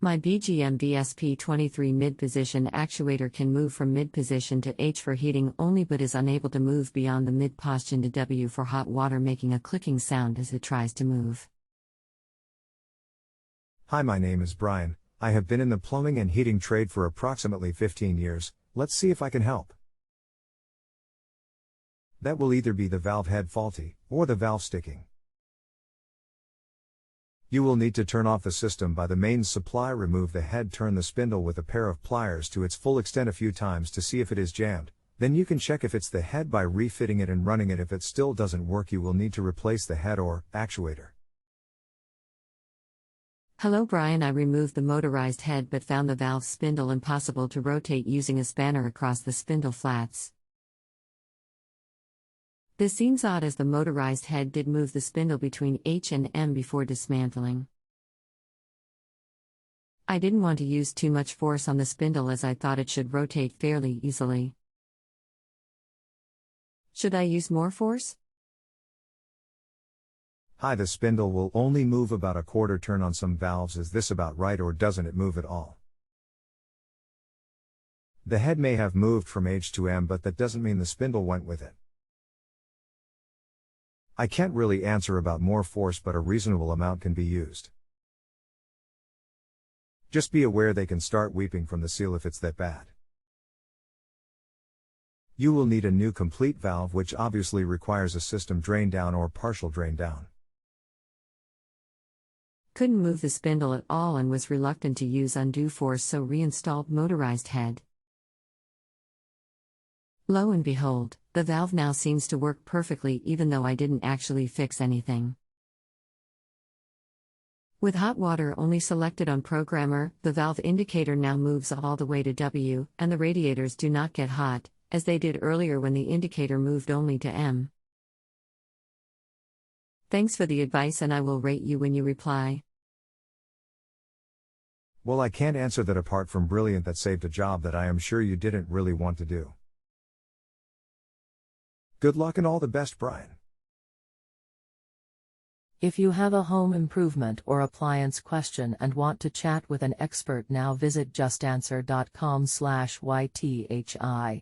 My BGMVSP-23 Mid-position actuator can move from mid-position to H for heating only but is unable to move beyond the mid-postion to W for hot water, making a clicking sound as it tries to move. Hi, my name is Brian. I have been in the plumbing and heating trade for approximately 15 years. Let's see if I can help. That will either be the valve head faulty, or the valve sticking. You will need to turn off the system by the mains supply, remove the head, turn the spindle with a pair of pliers to its full extent a few times to see if it is jammed. Then you can check if it's the head by refitting it and running it. If it still doesn't work, you will need to replace the head or actuator. Hello Brian, I removed the motorized head but found the valve spindle impossible to rotate using a spanner across the spindle flats. This seems odd as the motorized head did move the spindle between H and M before dismantling. I didn't want to use too much force on the spindle as I thought it should rotate fairly easily. Should I use more force? Hi, the spindle will only move about a quarter turn on some valves. Is this about right, or doesn't it move at all? The head may have moved from H to M, but that doesn't mean the spindle went with it. I can't really answer about more force, but a reasonable amount can be used. Just be aware they can start weeping from the seal if it's that bad. You will need a new complete valve, which obviously requires a system drain down or partial drain down. Couldn't move the spindle at all and was reluctant to use undue force, so reinstalled motorized head. Lo and behold, the valve now seems to work perfectly even though I didn't actually fix anything. With hot water only selected on programmer, the valve indicator now moves all the way to W, and the radiators do not get hot, as they did earlier when the indicator moved only to M. Thanks for the advice, and I will rate you when you reply. Well, I can't answer that apart from brilliant. That saved a job that I am sure you didn't really want to do. Good luck and all the best, Brian. If you have a home improvement or appliance question and want to chat with an expert, now visit JustAnswer.com/YTHI.